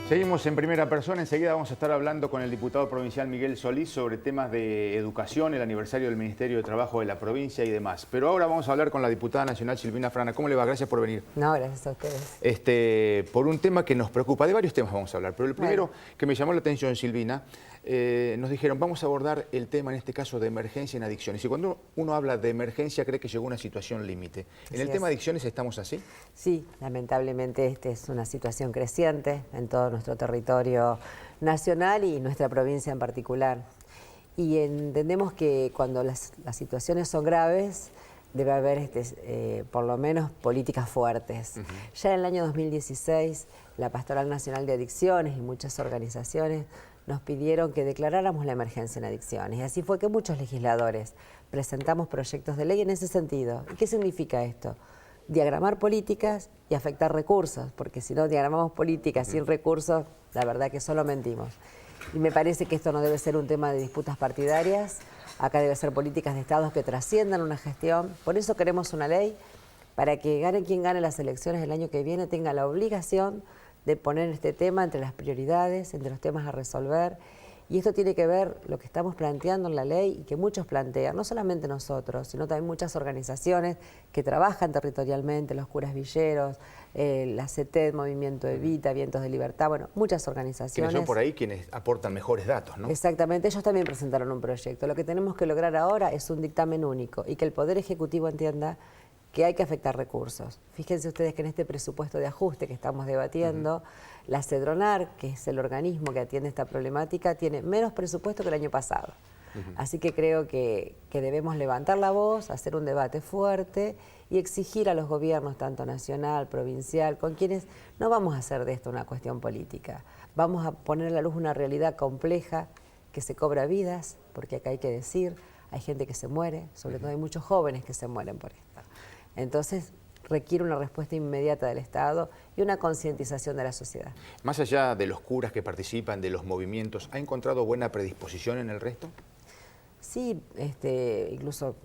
Seguimos en primera persona, enseguida vamos a estar hablando con el diputado provincial Miguel Solís sobre temas de educación, el aniversario del Ministerio de Trabajo de la provincia y demás. Pero ahora vamos a hablar con la diputada nacional Silvina Frana. ¿Cómo le va? Gracias por venir. No, gracias a ustedes. Por un tema que nos preocupa, de varios temas vamos a hablar, pero el primero que me llamó la atención, Silvina, nos dijeron vamos a abordar el tema en este caso de emergencia en adicciones. Y cuando uno habla de emergencia cree que llegó una situación límite. ¿En el tema de adicciones estamos así? Sí, lamentablemente esta es una situación creciente en todo nuestro territorio nacional y nuestra provincia en particular. Y entendemos que cuando las situaciones son graves debe haber por lo menos políticas fuertes. Ya en el año 2016 la Pastoral Nacional de Adicciones y muchas organizaciones nos pidieron que declaráramos la emergencia en adicciones. Y así fue que muchos legisladores presentamos proyectos de ley en ese sentido. ¿Y qué significa esto? Diagramar políticas y afectar recursos, porque si no diagramamos políticas sin recursos, la verdad que solo mentimos. Y me parece que esto no debe ser un tema de disputas partidarias, acá debe ser políticas de estados que trasciendan una gestión. Por eso queremos una ley para que gane quien gane las elecciones el año que viene, tenga la obligación de poner este tema entre las prioridades, entre los temas a resolver. Y esto tiene que ver lo que estamos planteando en la ley y que muchos plantean, no solamente nosotros, sino también muchas organizaciones que trabajan territorialmente, los curas villeros, la CETED, Movimiento Evita, Vientos de Libertad, bueno, muchas organizaciones. Quienes son por ahí quienes aportan mejores datos, ¿no? Exactamente, ellos también presentaron un proyecto. Lo que tenemos que lograr ahora es un dictamen único y que el Poder Ejecutivo entienda que hay que afectar recursos. Fíjense ustedes que en este presupuesto de ajuste que estamos debatiendo, la CEDRONAR, que es el organismo que atiende esta problemática, tiene menos presupuesto que el año pasado. Así que creo que debemos levantar la voz, hacer un debate fuerte y exigir a los gobiernos, tanto nacional, provincial, con quienes no vamos a hacer de esto una cuestión política. Vamos a poner a la luz una realidad compleja que se cobra vidas, porque acá hay que decir, hay gente que se muere, sobre todo hay muchos jóvenes que se mueren por esto. Entonces requiere una respuesta inmediata del Estado y una concientización de la sociedad. Más allá de los curas que participan, de los movimientos, ¿ha encontrado buena predisposición en el resto? Sí, incluso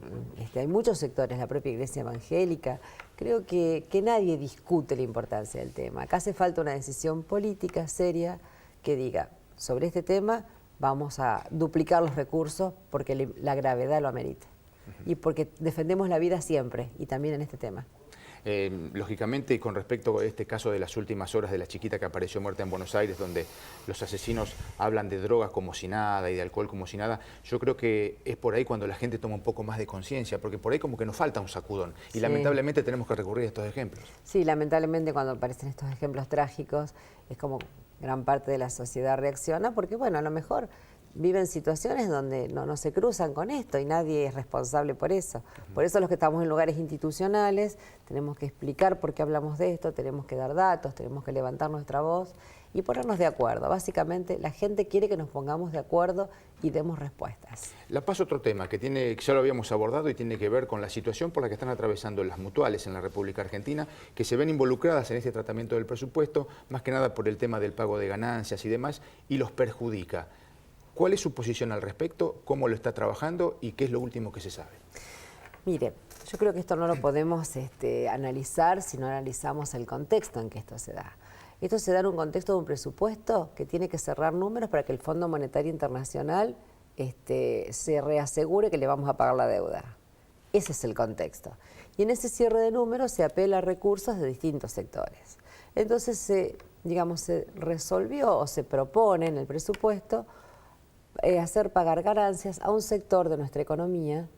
hay muchos sectores, la propia Iglesia Evangélica. Creo que nadie discute la importancia del tema. Acá hace falta una decisión política seria que diga, sobre este tema vamos a duplicar los recursos porque la gravedad lo amerita. Y porque defendemos la vida siempre, y también en este tema. Lógicamente, con respecto a este caso de las últimas horas de la chiquita que apareció muerta en Buenos Aires, donde los asesinos hablan de drogas como si nada y de alcohol como si nada, yo creo que es por ahí cuando la gente toma un poco más de conciencia, porque por ahí como que nos falta un sacudón. Y lamentablemente tenemos que recurrir a estos ejemplos. Sí, lamentablemente cuando aparecen estos ejemplos trágicos, es como gran parte de la sociedad reacciona, porque bueno, a lo mejor viven situaciones donde no se cruzan con esto y nadie es responsable por eso. Por eso los que estamos en lugares institucionales tenemos que explicar por qué hablamos de esto, tenemos que dar datos, tenemos que levantar nuestra voz y ponernos de acuerdo. Básicamente la gente quiere que nos pongamos de acuerdo y demos respuestas. La paso otro tema que ya lo habíamos abordado y tiene que ver con la situación por la que están atravesando las mutuales en la República Argentina, que se ven involucradas en este tratamiento del presupuesto, más que nada por el tema del pago de ganancias y demás, y los perjudica. ¿Cuál es su posición al respecto? ¿Cómo lo está trabajando? ¿Y qué es lo último que se sabe? Mire, yo creo que esto no lo podemos analizar si no analizamos el contexto en que esto se da. Esto se da en un contexto de un presupuesto que tiene que cerrar números para que el Fondo Monetario Internacional se reasegure que le vamos a pagar la deuda. Ese es el contexto. Y en ese cierre de números se apela a recursos de distintos sectores. Entonces, se resolvió o se propone en el presupuesto hacer pagar ganancias a un sector de nuestra economía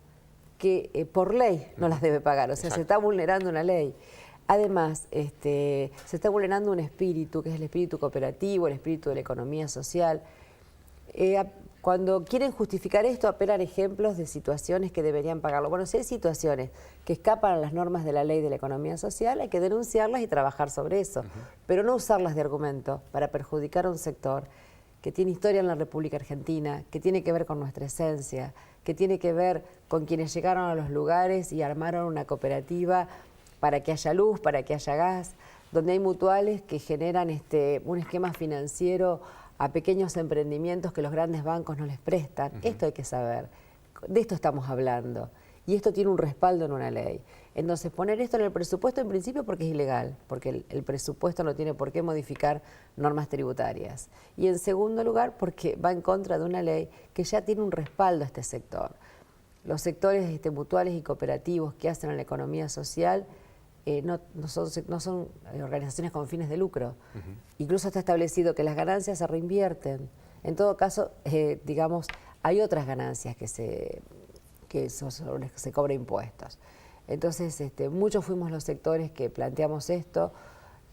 que por ley no las debe pagar, o sea, se está vulnerando una ley. Además, se está vulnerando un espíritu, que es el espíritu cooperativo, el espíritu de la economía social. Cuando quieren justificar esto, apelan ejemplos de situaciones que deberían pagarlo. Bueno, si hay situaciones que escapan a las normas de la ley de la economía social, hay que denunciarlas y trabajar sobre eso, pero no usarlas de argumento para perjudicar a un sector que tiene historia en la República Argentina, que tiene que ver con nuestra esencia, que tiene que ver con quienes llegaron a los lugares y armaron una cooperativa para que haya luz, para que haya gas, donde hay mutuales que generan un esquema financiero a pequeños emprendimientos que los grandes bancos no les prestan. Esto hay que saber, de esto estamos hablando, y esto tiene un respaldo en una ley. Entonces, poner esto en el presupuesto en principio porque es ilegal, porque el presupuesto no tiene por qué modificar normas tributarias. Y en segundo lugar, porque va en contra de una ley que ya tiene un respaldo a este sector. Los sectores mutuales y cooperativos que hacen en la economía social no son organizaciones con fines de lucro. Incluso está establecido que las ganancias se reinvierten. En todo caso, digamos, hay otras ganancias que se cobran impuestos. Entonces, muchos fuimos los sectores que planteamos esto,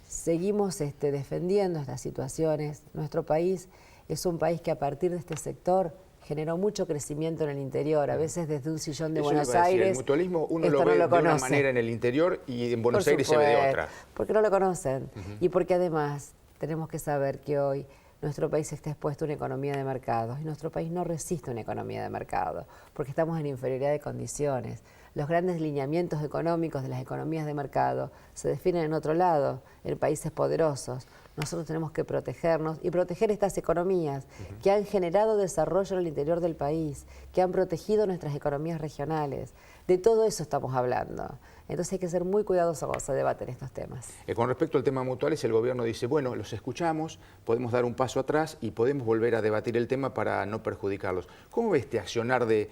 seguimos defendiendo estas situaciones. Nuestro país es un país que a partir de este sector generó mucho crecimiento en el interior, a veces desde un sillón de Buenos Aires. El mutualismo uno lo ve de una manera en el interior y en Buenos Aires se ve de otra. Porque no lo conocen y porque además tenemos que saber que hoy nuestro país está expuesto a una economía de mercado y nuestro país no resiste una economía de mercado porque estamos en inferioridad de condiciones. Los grandes lineamientos económicos de las economías de mercado se definen en otro lado, en países poderosos. Nosotros tenemos que protegernos y proteger estas economías que han generado desarrollo en el interior del país, que han protegido nuestras economías regionales. De todo eso estamos hablando. Entonces hay que ser muy cuidadosos cuando se debaten estos temas. Con respecto al tema mutuales, el gobierno dice, bueno, los escuchamos, podemos dar un paso atrás y podemos volver a debatir el tema para no perjudicarlos. ¿Cómo ve este accionar de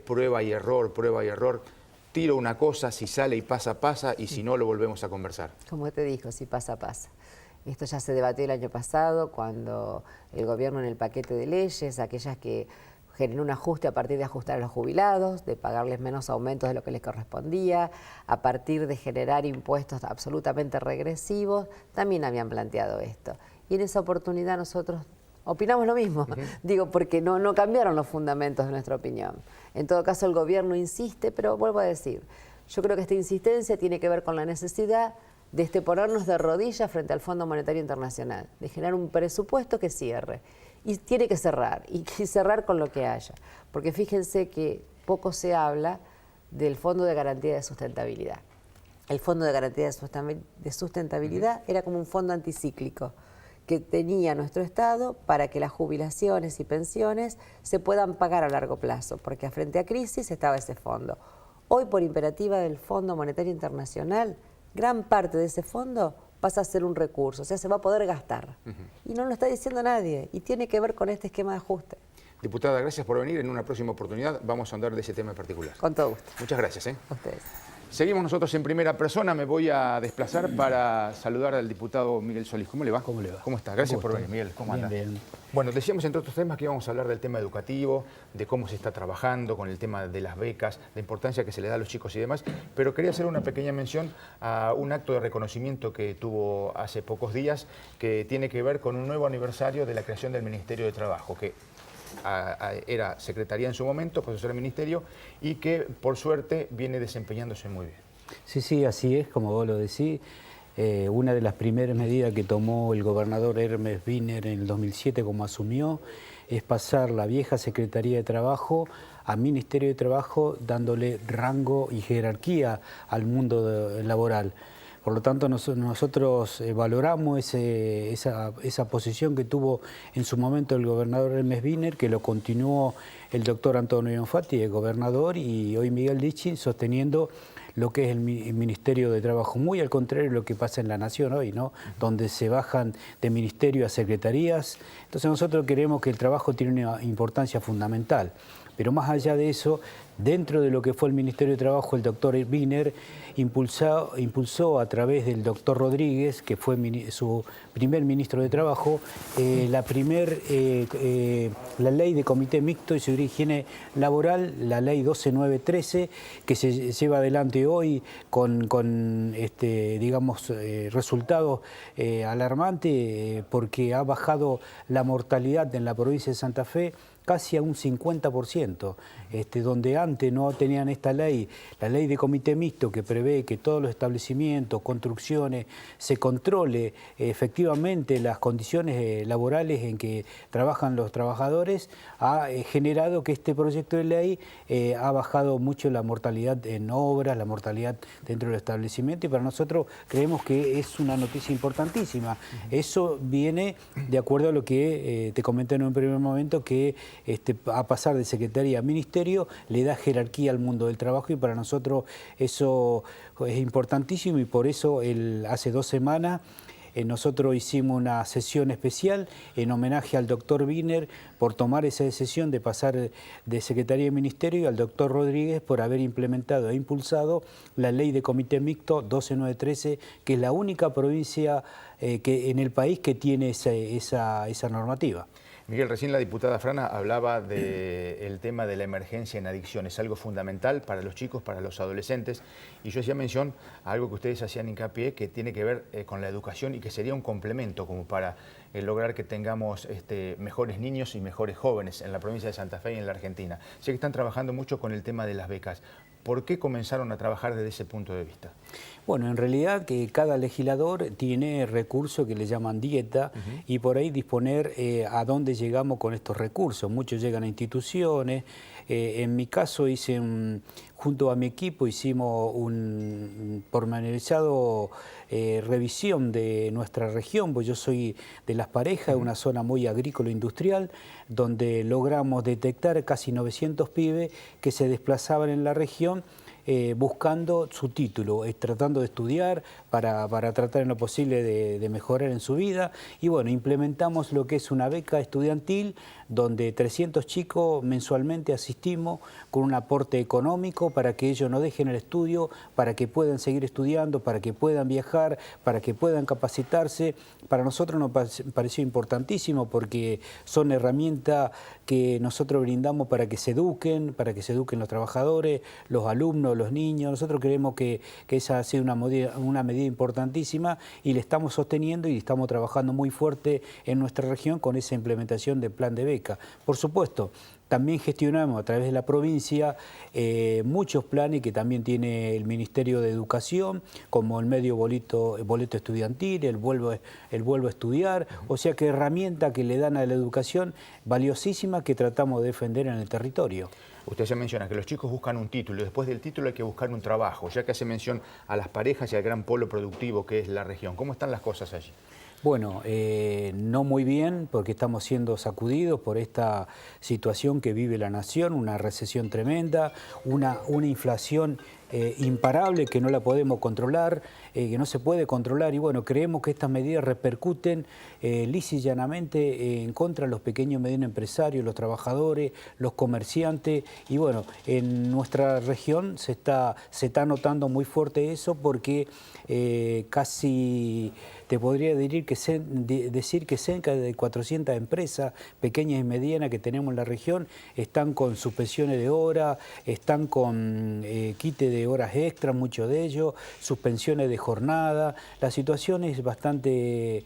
prueba y error, prueba y error? Tiro una cosa, si sale y pasa, pasa, y si no, lo volvemos a conversar. Como te dijo, si pasa, pasa. Esto ya se debatió el año pasado cuando el gobierno en el paquete de leyes, aquellas que generó un ajuste a partir de ajustar a los jubilados, de pagarles menos aumentos de lo que les correspondía, a partir de generar impuestos absolutamente regresivos, también habían planteado esto. Y en esa oportunidad nosotros opinamos lo mismo, digo, porque no cambiaron los fundamentos de nuestra opinión. En todo caso, el gobierno insiste, pero vuelvo a decir, yo creo que esta insistencia tiene que ver con la necesidad de ponernos de rodillas frente al Fondo Monetario Internacional, de generar un presupuesto que cierre. Y tiene que cerrar, y cerrar con lo que haya. Porque fíjense que poco se habla del Fondo de Garantía de Sustentabilidad. El Fondo de Garantía de Sustentabilidad era como un fondo anticíclico que tenía nuestro Estado para que las jubilaciones y pensiones se puedan pagar a largo plazo, porque frente a crisis estaba ese fondo. Hoy, por imperativa del Fondo Monetario Internacional, gran parte de ese fondo pasa a ser un recurso, o sea, se va a poder gastar. Y no lo está diciendo nadie, y tiene que ver con este esquema de ajuste. Diputada, gracias por venir. En una próxima oportunidad vamos a hablar de ese tema en particular. Con todo gusto. Muchas gracias. A ustedes. Seguimos nosotros en primera persona. Me voy a desplazar para saludar al diputado Miguel Solís. ¿Cómo le va? ¿Cómo le va? ¿Cómo está? Gracias por venir, Miguel. ¿Cómo anda? Bien. Bueno, decíamos entre otros temas que íbamos a hablar del tema educativo, de cómo se está trabajando con el tema de las becas, la importancia que se le da a los chicos y demás, pero quería hacer una pequeña mención a un acto de reconocimiento que tuvo hace pocos días, que tiene que ver con un nuevo aniversario de la creación del Ministerio de Trabajo, que era secretaría en su momento, pasó a ser ministerio, y que por suerte viene desempeñándose muy bien. Sí, así es, como vos lo decís. Una de las primeras medidas que tomó el gobernador Hermes Wiener en el 2007, como asumió, es pasar la vieja Secretaría de Trabajo a Ministerio de Trabajo, dándole rango y jerarquía al mundo laboral. Por lo tanto, nosotros valoramos esa posición que tuvo en su momento el gobernador Hermes Wiener, que lo continuó el doctor Antonio Infatti, el gobernador, y hoy Miguel Dichin sosteniendo lo que es el Ministerio de Trabajo, muy al contrario de lo que pasa en la Nación hoy, ¿no? Donde se bajan de ministerio a secretarías. Entonces nosotros creemos que el trabajo tiene una importancia fundamental. Pero más allá de eso, dentro de lo que fue el Ministerio de Trabajo, el doctor Wiener impulsó a través del doctor Rodríguez, que fue su primer ministro de Trabajo, la ley de Comité Mixto y Seguridad y Higiene Laboral, la ley 12913, que se lleva adelante hoy con resultados alarmantes, porque ha bajado la mortalidad en la provincia de Santa Fe casi a un 50%, donde antes no tenían esta ley, la ley de comité mixto que prevé que todos los establecimientos, construcciones, se controle efectivamente las condiciones laborales en que trabajan los trabajadores, ha generado que este proyecto de ley ha bajado mucho la mortalidad en obras, la mortalidad dentro del establecimiento, y para nosotros creemos que es una noticia importantísima. Eso viene de acuerdo a lo que te comenté en un primer momento, que a pasar de secretaría a ministerio le da jerarquía al mundo del trabajo, y para nosotros eso es importantísimo, y por eso hace 2 semanas nosotros hicimos una sesión especial en homenaje al doctor Wiener por tomar esa decisión de pasar de Secretaría de Ministerio, y al doctor Rodríguez por haber implementado e impulsado la ley de comité mixto 12913, que es la única provincia en el país que tiene esa normativa. Miguel, recién la diputada Frana hablaba del tema de la emergencia en adicciones, algo fundamental para los chicos, para los adolescentes, y yo hacía mención a algo que ustedes hacían hincapié, que tiene que ver con la educación, y que sería un complemento como para lograr que tengamos mejores niños y mejores jóvenes en la provincia de Santa Fe y en la Argentina. Sé que están trabajando mucho con el tema de las becas. ¿Por qué comenzaron a trabajar desde ese punto de vista? Bueno, en realidad que cada legislador tiene recursos que le llaman dieta, y por ahí disponer a dónde llegamos con estos recursos. Muchos llegan a instituciones. En mi caso junto a mi equipo hicimos un pormenorizado revisión de nuestra región, pues yo soy de Las Parejas, una zona muy agrícola-industrial, donde logramos detectar casi 900 pibes que se desplazaban en la región buscando su título, tratando de estudiar para tratar en lo posible de mejorar en su vida. Y bueno, implementamos lo que es una beca estudiantil, donde 300 chicos mensualmente asistimos con un aporte económico para que ellos no dejen el estudio, para que puedan seguir estudiando, para que puedan viajar, para que puedan capacitarse. Para nosotros nos pareció importantísimo, porque son herramientas que nosotros brindamos para que se eduquen los trabajadores, los alumnos, los niños. Nosotros creemos que esa ha sido una medida importantísima, y le estamos sosteniendo y estamos trabajando muy fuerte en nuestra región con esa implementación del plan de beca. Por supuesto, también gestionamos a través de la provincia muchos planes que también tiene el Ministerio de Educación, como el medio boleto estudiantil, el vuelvo a estudiar, o sea que herramientas que le dan a la educación valiosísimas que tratamos de defender en el territorio. Usted se menciona que los chicos buscan un título, y después del título hay que buscar un trabajo, ya que hace mención a las parejas y al gran polo productivo que es la región. ¿Cómo están las cosas allí? Bueno, no muy bien, porque estamos siendo sacudidos por esta situación que vive la nación, una recesión tremenda, una inflación imparable que no la podemos controlar, que no se puede controlar, y bueno, creemos que estas medidas repercuten lisa y llanamente en contra de los pequeños y medianos empresarios, los trabajadores, los comerciantes, y bueno, en nuestra región se está notando muy fuerte eso, porque casi te podría decir que cerca de 400 empresas pequeñas y medianas que tenemos en la región están con suspensiones de horas, están con quite de horas extras, muchos de ellos, suspensiones de jornada. La situación es bastante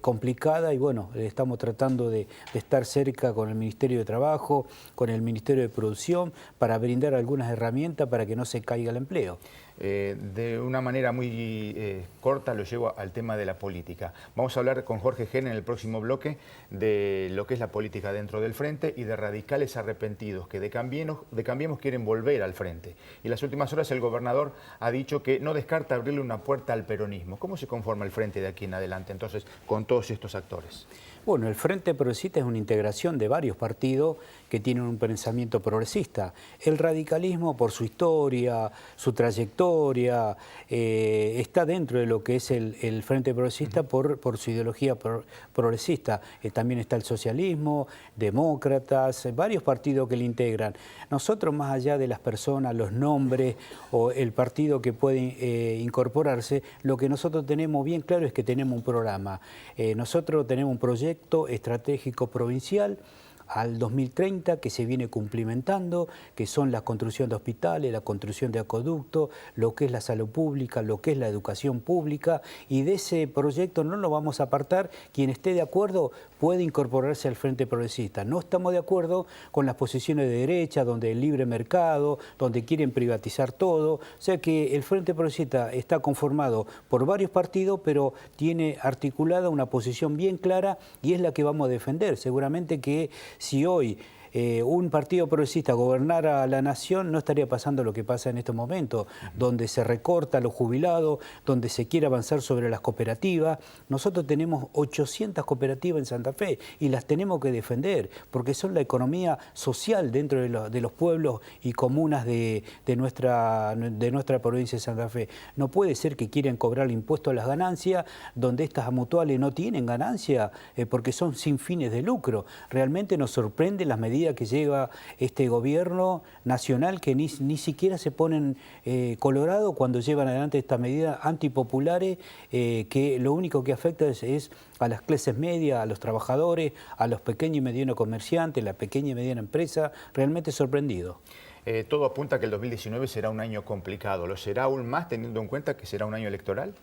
complicada, y bueno, estamos tratando de estar cerca con el Ministerio de Trabajo, con el Ministerio de Producción, para brindar algunas herramientas para que no se caiga el empleo. De una manera muy corta lo llevo al tema de la política. Vamos a hablar con Jorge Gen en el próximo bloque de lo que es la política dentro del Frente y de radicales arrepentidos que de Cambiemos quieren volver al Frente. Y en las últimas horas el gobernador ha dicho que no descarta abrirle una puerta al peronismo. ¿Cómo se conforma el Frente de aquí en adelante entonces con todos estos actores? Bueno, el Frente Progresista es una integración de varios partidos que tienen un pensamiento progresista. El radicalismo, por su historia, su trayectoria, está dentro de lo que es el Frente Progresista por su ideología progresista. También está el socialismo, demócratas, varios partidos que le integran. Nosotros, más allá de las personas, los nombres o el partido que puede incorporarse, lo que nosotros tenemos bien claro es que tenemos un programa. Nosotros tenemos un proyecto estratégico provincial al 2030 que se viene cumplimentando, que son la construcción de hospitales, la construcción de acueductos, lo que es la salud pública, lo que es la educación pública, y de ese proyecto no lo vamos a apartar. Quien esté de acuerdo puede incorporarse al Frente Progresista. No estamos de acuerdo con las posiciones de derecha, donde el libre mercado, donde quieren privatizar todo. O sea que el Frente Progresista está conformado por varios partidos, pero tiene articulada una posición bien clara, y es la que vamos a defender. Seguramente que si hoy un partido progresista gobernara a la nación, no estaría pasando lo que pasa en estos momentos, donde se recorta a los jubilados, donde se quiere avanzar sobre las cooperativas. Nosotros tenemos 800 cooperativas en Santa Fe y las tenemos que defender, porque son la economía social dentro de los pueblos y comunas de nuestra provincia de Santa Fe. No puede ser que quieran cobrar el impuesto a las ganancias, donde estas mutuales no tienen ganancia, porque son sin fines de lucro. Realmente nos sorprende las medidas que lleva este gobierno nacional, que ni siquiera se ponen colorado cuando llevan adelante estas medidas antipopulares, que lo único que afecta es a las clases medias, a los trabajadores, a los pequeños y medianos comerciantes, la pequeña y mediana empresa. Realmente sorprendido. Todo apunta a que el 2019 será un año complicado. ¿Lo será aún más teniendo en cuenta que será un año electoral?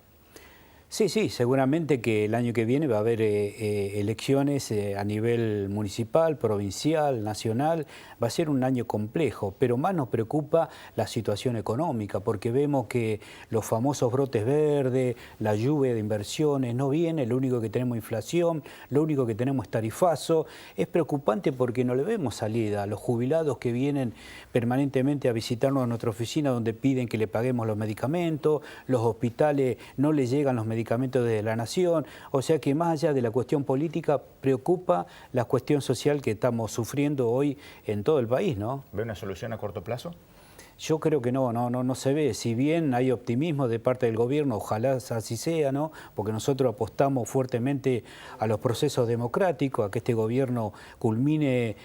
Sí, seguramente que el año que viene va a haber elecciones a nivel municipal, provincial, nacional. Va a ser un año complejo, pero más nos preocupa la situación económica, porque vemos que los famosos brotes verdes, la lluvia de inversiones no viene, lo único que tenemos es inflación, lo único que tenemos es tarifazo. Es preocupante porque no le vemos salida a los jubilados que vienen permanentemente a visitarnos a nuestra oficina, donde piden que le paguemos los medicamentos, los hospitales no les llegan los medicamentos de la nación, o sea que más allá de la cuestión política preocupa la cuestión social que estamos sufriendo hoy en todo el país, ¿no? ¿Ve una solución a corto plazo? Yo creo que no se ve. Si bien hay optimismo de parte del gobierno, ojalá así sea, ¿no? Porque nosotros apostamos fuertemente a los procesos democráticos, a que este gobierno culmine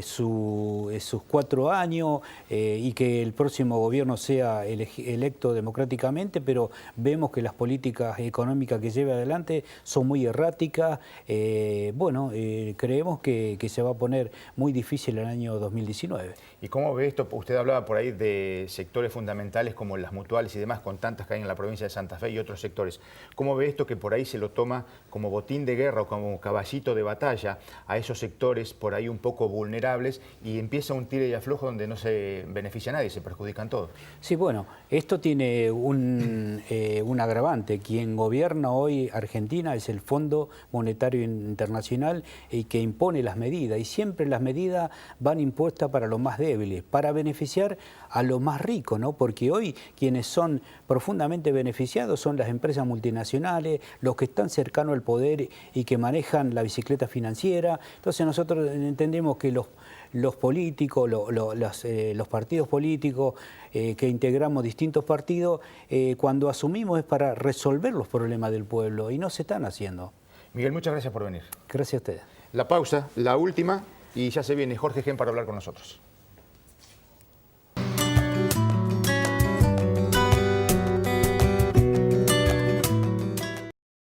sus 4 años y que el próximo gobierno sea electo democráticamente, pero vemos que las políticas económicas que lleva adelante son muy erráticas. Creemos que se va a poner muy difícil el año 2019. ¿Y cómo ve esto? Usted hablaba por ahí de sectores fundamentales como las mutuales y demás, con tantas que hay en la provincia de Santa Fe y otros sectores. ¿Cómo ve esto que por ahí se lo toma como botín de guerra o como caballito de batalla a esos sectores por ahí un poco vulnerables y empieza un tire y aflojo donde no se beneficia a nadie, se perjudican todos? Sí, bueno, esto tiene un agravante. Quien gobierna hoy Argentina es el Fondo Monetario Internacional y que impone las medidas, y siempre las medidas van impuestas para los más débiles, para beneficiar a los más ricos, ¿no? Porque hoy quienes son profundamente beneficiados son las empresas multinacionales, los que están cercanos al poder y que manejan la bicicleta financiera. Entonces nosotros entendemos que los políticos, los partidos políticos que integramos distintos partidos, cuando asumimos es para resolver los problemas del pueblo y no se están haciendo. Miguel, muchas gracias por venir. Gracias a ustedes. La pausa, la última, y ya se viene Jorge Gen para hablar con nosotros.